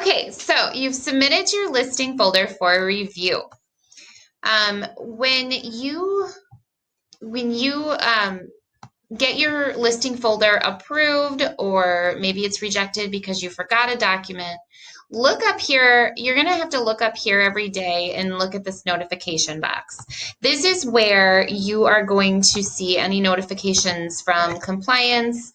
Okay, so you've submitted your listing folder for review. When you get your listing folder approved, or maybe it's rejected because you forgot a document, look up here. You're going to have to look up here every day and look at this notification box. This is where you are going to see any notifications from compliance,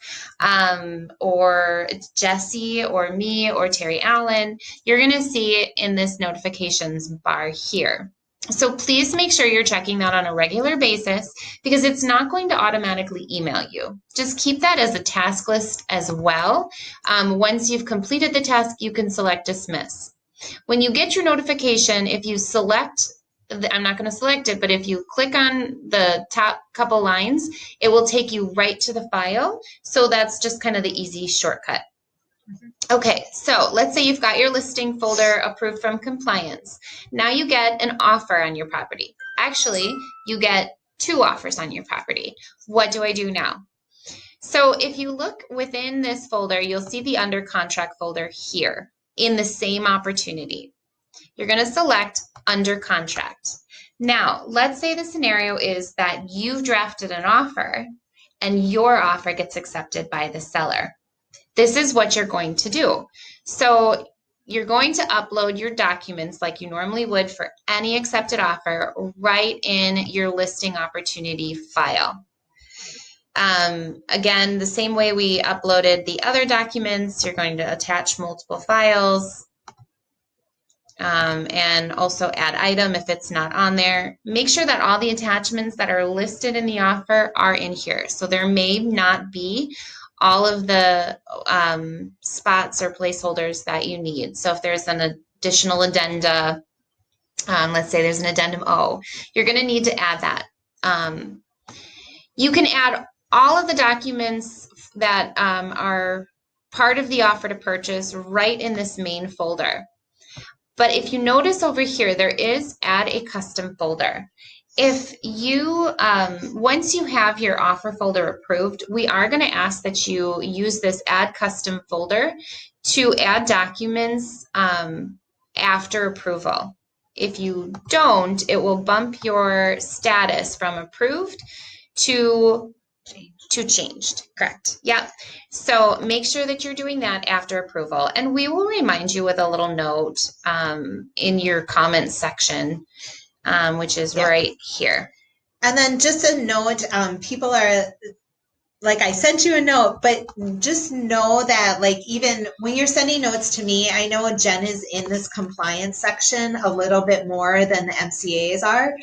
or Jesse or me or Terry Allen. You're going to see it in this notifications bar here. So please make sure you're checking that on a regular basis, because it's not going to automatically email you. Just keep that as a task list as well. Once you've completed the task, you can select dismiss. When you get your notification, if you select, I'm not going to select it, but if you click on the top couple lines, it will take you right to the file. So that's just kind of the easy shortcut. Okay, so let's say you've got your listing folder approved from compliance. Now you get an offer on your property. Actually, you get 2 offers on your property. What do I do now? So if you look within this folder, you'll see the under contract folder here in the same opportunity. You're going to select under contract. Now, let's say the scenario is that you've drafted an offer and your offer gets accepted by the seller. This is what you're going to do. So you're going to upload your documents like you normally would for any accepted offer right in your listing opportunity file. Again, the same way we uploaded the other documents, you're going to attach multiple files, and also add item if it's not on there. Make sure that all the attachments that are listed in the offer are in here. So there may not be all of the spots or placeholders that you need. So if there's an additional addenda, let's say there's an addendum O, you're going to need to add that. You can add all of the documents that are part of the offer to purchase right in this main folder. But if you notice over here, there is add a custom folder. If you, once you have your offer folder approved, we are going to ask that you use this add custom folder to add documents after approval. If you don't, it will bump your status from approved to changed. Correct. Yep. So make sure that you're doing that after approval, and we will remind you with a little note in your comments section, which is right here. And then just a note, people are like, I sent you a note, but just know that, like, even when you're sending notes to me, I know Jen is in this compliance section a little bit more than the MCAs are.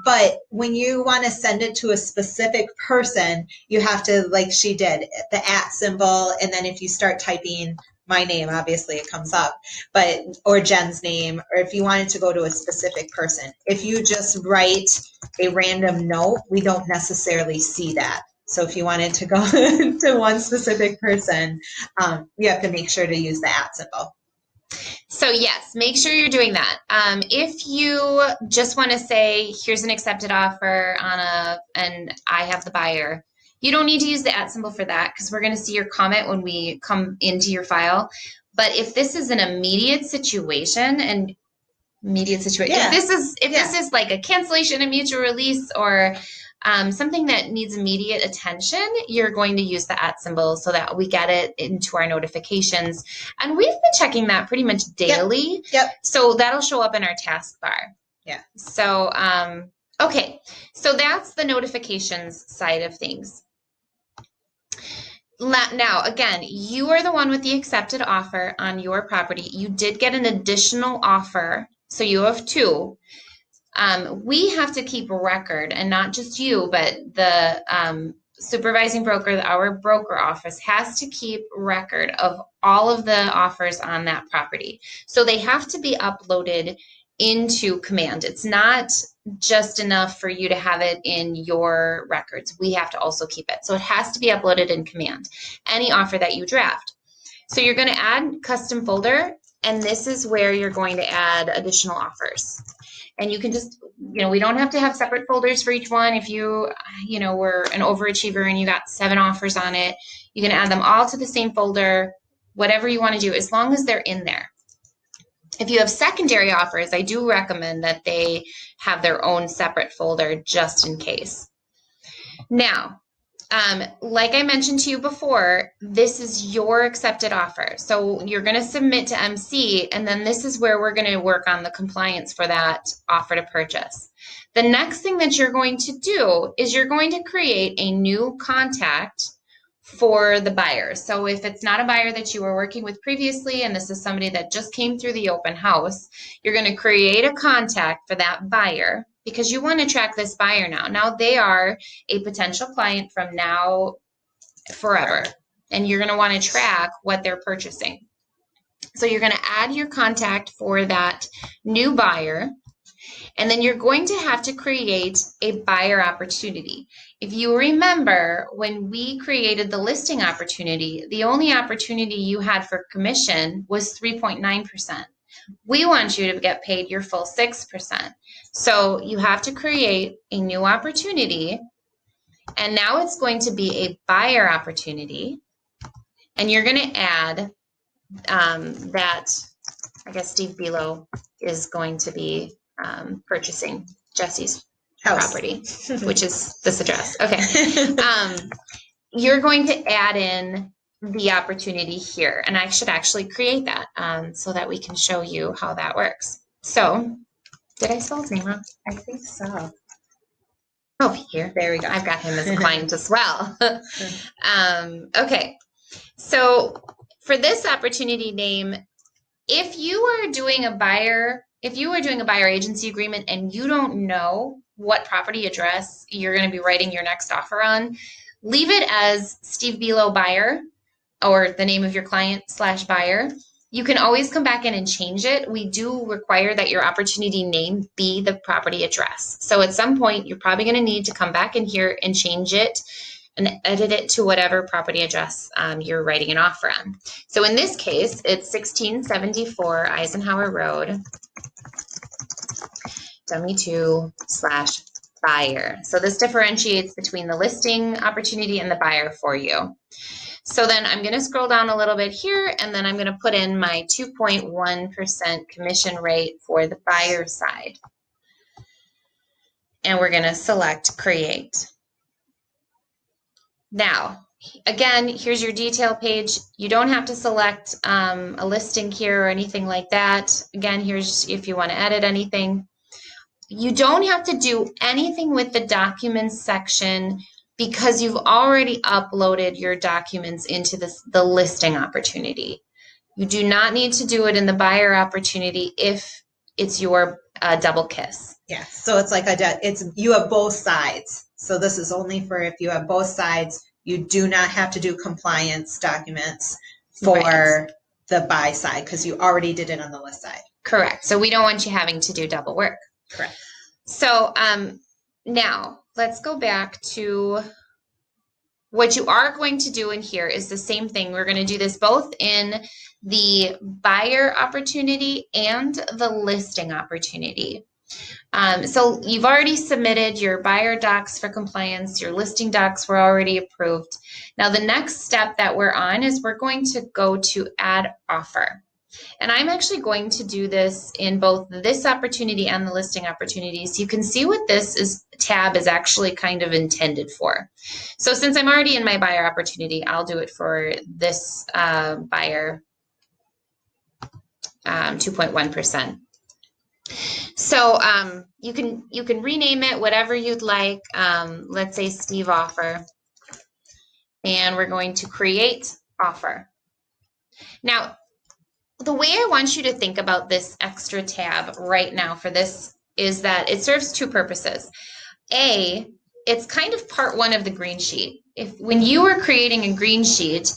But when you want to send it to a specific person, you have to, like she did, the @ symbol. And then if you start typing my name, obviously it comes up, but, or Jen's name, or if you wanted to go to a specific person. If you just write a random note, we don't necessarily see that. So if you wanted to go to one specific person, you have to make sure to use the @ symbol. So yes, make sure you're doing that. If you just want to say, here's an accepted offer and I have the buyer, you don't need to use the @ symbol for that, because we're going to see your comment when we come into your file. But if this is an immediate situation, if this is like a cancellation, a mutual release, or something that needs immediate attention, you're going to use the @ symbol so that we get it into our notifications. And we've been checking that pretty much daily. Yep. So that'll show up in our taskbar. Yeah. So, okay. So that's the notifications side of things. Now, again, you are the one with the accepted offer on your property. You did get an additional offer, so you have 2. We have to keep a record, and not just you, but the supervising broker, our broker office has to keep record of all of the offers on that property. So they have to be uploaded into Command. It's not just enough for you to have it in your records. We have to also keep it. So it has to be uploaded in Command, any offer that you draft. So you're going to add custom folder, and this is where you're going to add additional offers. And you can just, we don't have to have separate folders for each one. If you were an overachiever and you got 7 offers on it, you can add them all to the same folder whatever you want to do, as long as they're in there. If you have secondary offers, I do recommend that they have their own separate folder just in case. Now, like I mentioned to you before, this is your accepted offer. So you're going to submit to MC, and then this is where we're going to work on the compliance for that offer to purchase. The next thing that you're going to do is you're going to create a new contact for the buyer. So if it's not a buyer that you were working with previously, and this is somebody that just came through the open house, you're going to create a contact for that buyer because you want to track this buyer now. Now they are a potential client from now forever, and you're going to want to track what they're purchasing. So you're going to add your contact for that new buyer, and then you're going to have to create a buyer opportunity. If you remember, when we created the listing opportunity, the only opportunity you had for commission was 3.9%. We want you to get paid your full 6%. So you have to create a new opportunity, and now it's going to be a buyer opportunity, and you're going to add that, I guess Steve Belo is going to be purchasing Jesse's property, which is this address. Okay. You're going to add in the opportunity here, and I should actually create that so that we can show you how that works. So, did I spell his name wrong? I think so. Oh, here. There we go. I've got him as a client as well. Okay. So, for this opportunity name, if you are doing a buyer agency agreement and you don't know what property address you're going to be writing your next offer on, leave it as Steve Belo Buyer or the name of your client / buyer. You can always come back in and change it. We do require that your opportunity name be the property address. So at some point, you're probably going to need to come back in here and change it and edit it to whatever property address you're writing an offer on. So in this case, it's 1674 Eisenhower Road, W2 / buyer. So this differentiates between the listing opportunity and the buyer for you. So then I'm going to scroll down a little bit here, and then I'm going to put in my 2.1% commission rate for the buyer side. And we're going to select create. Now, again, here's your detail page. You don't have to select a listing here or anything like that. Again, here's if you want to edit anything. You don't have to do anything with the documents section because you've already uploaded your documents into the listing opportunity. You do not need to do it in the buyer opportunity if it's your double kiss. Yeah, so it's like you have both sides. So this is only for if you have both sides. You do not have to do compliance documents for the buy side because you already did it on the list side. Correct. So we don't want you having to do double work. Correct. So now let's go back to what you are going to do in here is the same thing. We're going to do this both in the buyer opportunity and the listing opportunity. So you've already submitted your buyer docs for compliance, your listing docs were already approved. Now the next step that we're on is we're going to go to add offer. And I'm actually going to do this in both this opportunity and the listing opportunity. So you can see what this tab is actually kind of intended for. So since I'm already in my buyer opportunity, I'll do it for this buyer 2.1%. So you can rename it whatever you'd like. Let's say Steve Offer, and we're going to create offer. Now, the way I want you to think about this extra tab right now for this is that it serves two purposes. A, it's kind of part one of the green sheet. When you were creating a green sheet,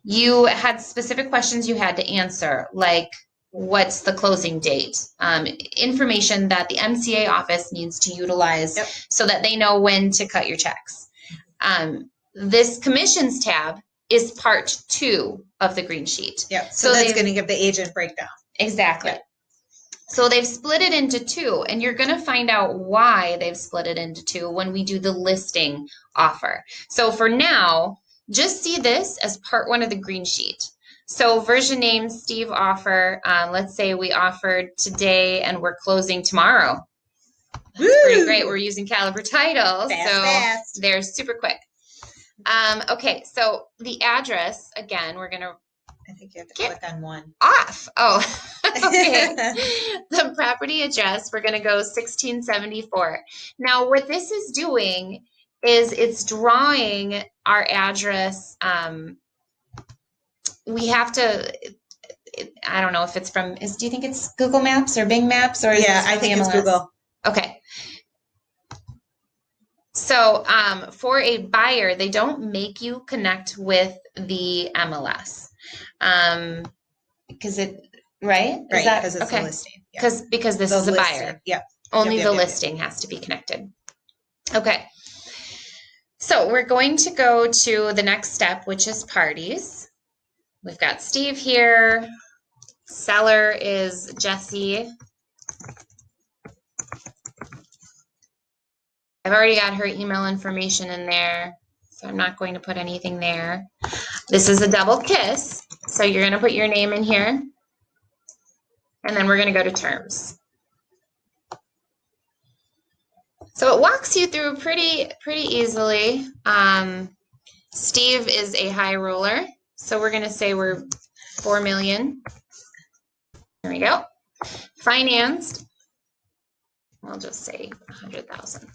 you had specific questions you had to answer, like what's the closing date, information that the MCA office needs to utilize so that they know when to cut your checks. This commissions tab is part two of the green sheet. Yep. So that's going to give the agent breakdown. Exactly. Yep. So they've split it into two, and you're going to find out why they've split it into two when we do the listing offer. So for now, just see this as part one of the green sheet. So version name, Steve offer. Let's say we offered today and we're closing tomorrow. That's pretty great. We're using Caliber Title, Fast. They're super quick. Okay, so the address, again, we're going to I think you have to click on one. Off. Oh, okay. The property address, we're going to go 1674. Now, what this is doing is it's drawing our address. We have to, I don't know if it's from, do you think it's Google Maps or Bing Maps? Or yeah, I think it's Google. Okay. So for a buyer, they don't make you connect with the MLS. Because it, right? Right, because it's a listing. Because this is a buyer. Yeah. Only the listing has to be connected. Okay. So we're going to go to the next step, which is parties. We've got Steve here. Seller is Jesse. I've already got her email information in there, so I'm not going to put anything there. This is a double kiss, so you're going to put your name in here, and then we're going to go to terms. So it walks you through pretty easily. Steve is a high roller, so we're going to say we're $4 million. There we go. Financed, we'll just say 100,000.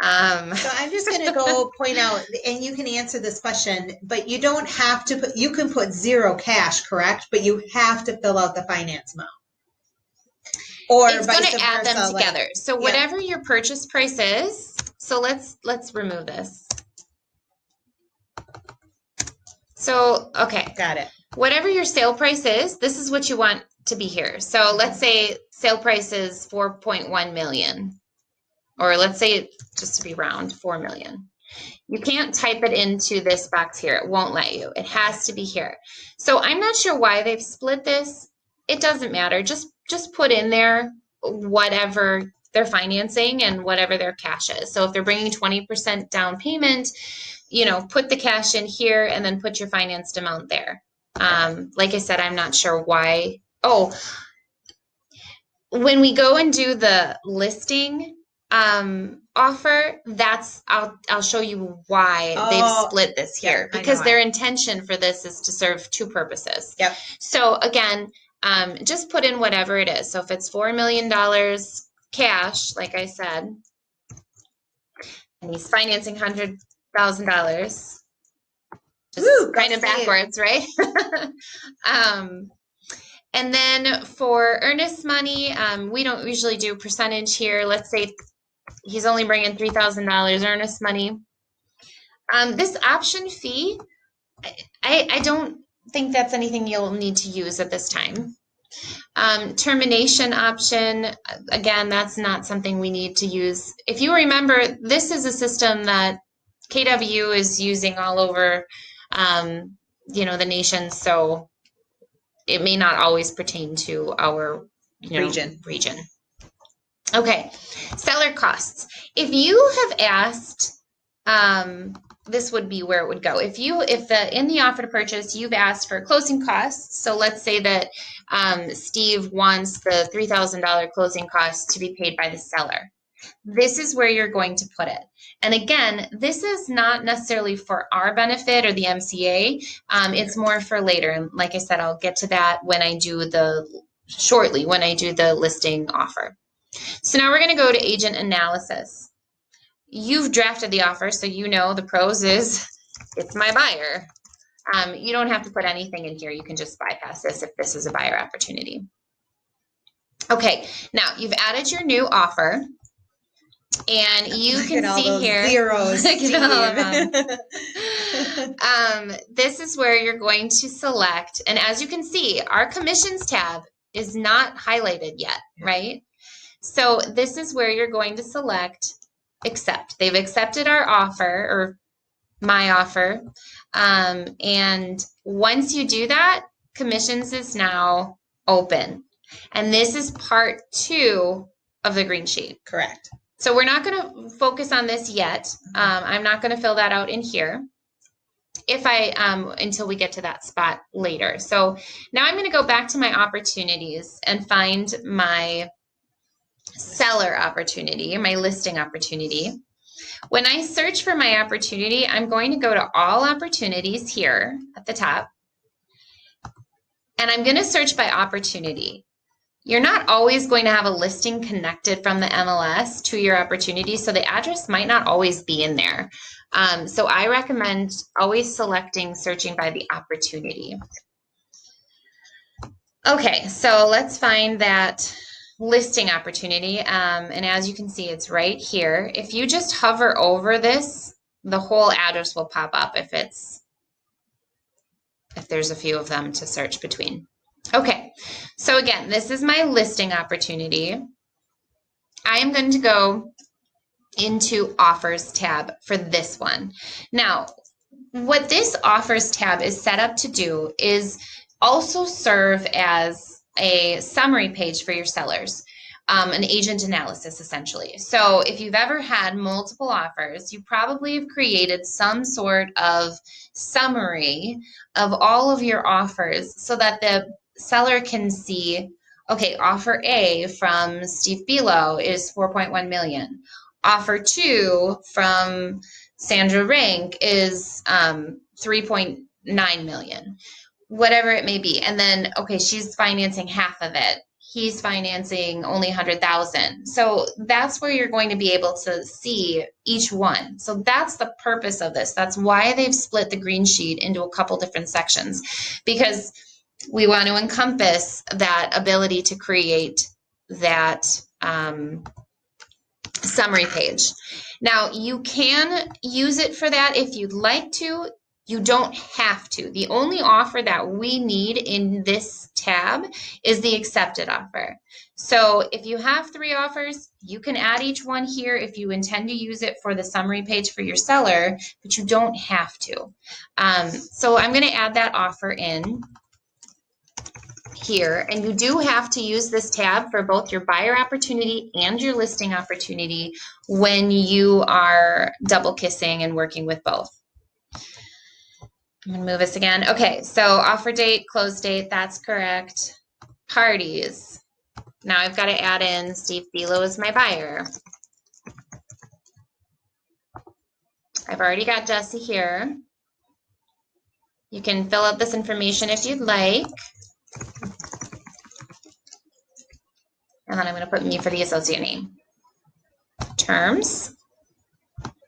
So I'm just going to go point out, and you can answer this question, but you don't have to put, you can put zero cash, correct? But you have to fill out the finance amount. Or it's going to add them together. So whatever your purchase price is, so let's remove this. So, okay. Got it. Whatever your sale price is, this is what you want to be here. So let's say sale price is 4.1 million. Or let's say, just to be round, 4 million. You can't type it into this box here. It won't let you. It has to be here. So I'm not sure why they've split this. It doesn't matter. Just put in there whatever they're financing and whatever their cash is. So if they're bringing 20% down payment, put the cash in here and then put your financed amount there. Like I said, I'm not sure why. Oh, when we go and do the listing offer, I'll show you why they've split this here, because their intention for this is to serve two purposes. Yep. So again, just put in whatever it is. So if it's $4 million cash, like I said, and he's financing $100,000, just kind of backwards, right? And then for earnest money, we don't usually do percentage here. Let's say he's only bringing $3,000 earnest money. This option fee, I don't think that's anything you'll need to use at this time. Termination option, again, that's not something we need to use. If you remember, this is a system that KW is using all over, the nation, so it may not always pertain to our region. Okay, seller costs. If you have asked, this would be where it would go. If in the offer to purchase, you've asked for closing costs. So let's say that Steve wants the $3,000 closing costs to be paid by the seller. This is where you're going to put it. And again, this is not necessarily for our benefit or the MCA. It's more for later. And like I said, I'll get to that when I do the listing offer. So now we're going to go to agent analysis. You've drafted the offer, so the pros is it's my buyer. You don't have to put anything in here. You can just bypass this if this is a buyer opportunity. Okay, now you've added your new offer. And you can see here, zeros, this is where you're going to select. And as you can see, our commissions tab is not highlighted yet, right? So this is where you're going to select accept. They've accepted our offer, or my offer. And once you do that, commissions is now open. And this is part 2 of the green sheet. Correct. So we're not going to focus on this yet. I'm not going to fill that out in here. until we get to that spot later. So now I'm going to go back to my opportunities and find my seller opportunity, my listing opportunity. When I search for my opportunity, I'm going to go to all opportunities here at the top, and I'm going to search by opportunity. You're not always going to have a listing connected from the MLS to your opportunity, so the address might not always be in there. So I recommend always searching by the opportunity. Okay, so let's find that listing opportunity. And as you can see, it's right here. If you just hover over this, the whole address will pop up if there's a few of them to search between. Okay, so again, this is my listing opportunity. I am going to go into Offers tab for this one. Now, what this Offers tab is set up to do is also serve as a summary page for your sellers, an agent analysis essentially. So if you've ever had multiple offers, you probably have created some sort of summary of all of your offers so that the seller can see, okay, offer A from Steve Bilo is 4.1 million. Offer 2 from Sandra Rank is 3.9 million, whatever it may be. And then, okay, she's financing half of it. He's financing only 100,000. So that's where you're going to be able to see each one. So that's the purpose of this. That's why they've split the green sheet into a couple different sections, because we want to encompass that ability to create that summary page. Now, you can use it for that if you'd like to. You don't have to. The only offer that we need in this tab is the accepted offer. So if you have 3 offers, you can add each one here if you intend to use it for the summary page for your seller, but you don't have to. So I'm going to add that offer in here, and you do have to use this tab for both your buyer opportunity and your listing opportunity when you are double kissing and working with both. I'm going to move this again. Okay, so offer date, close date, that's correct. Parties. Now I've got to add in Steve Bilo as my buyer. I've already got Jesse here. You can fill out this information if you'd like. And then I'm going to put me for the associate name. Terms.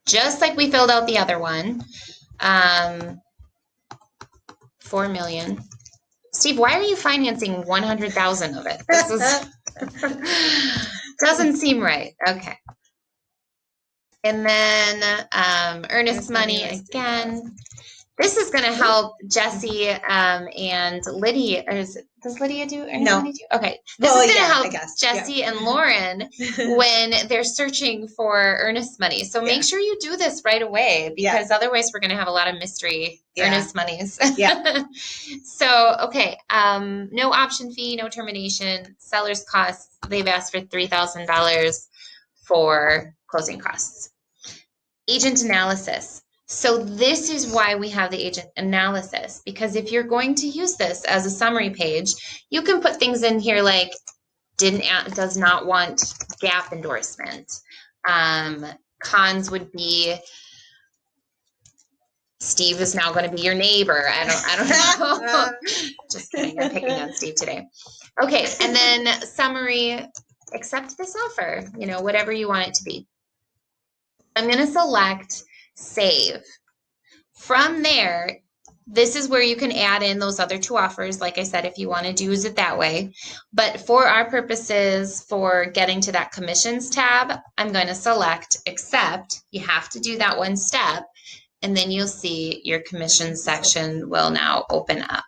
Just like we filled out the other one. 4 million. Steve, why are you financing 100,000 of it? This is doesn't seem right. Okay. And then earnest money again. This is going to help Jesse and Lydia. Does Lydia do earnest money too? Okay. This is going to help Jesse and Lauren when they're searching for earnest money. So make sure you do this right away, because otherwise we're going to have a lot of mystery earnest monies. So, okay. No option fee, no termination, seller's costs. They've asked for $3,000 for closing costs. Agent analysis. So this is why we have the agent analysis, because if you're going to use this as a summary page, you can put things in here like does not want gap endorsement. Cons would be Steve is now going to be your neighbor. I don't know. Just kidding. I'm picking on Steve today. Okay, and then summary, accept this offer, whatever you want it to be. I'm going to select save. From there, this is where you can add in those other 2 offers, like I said, if you want to use it that way. But for our purposes, for getting to that commissions tab, I'm going to select accept. You have to do that one step, and then you'll see your commissions section will now open up.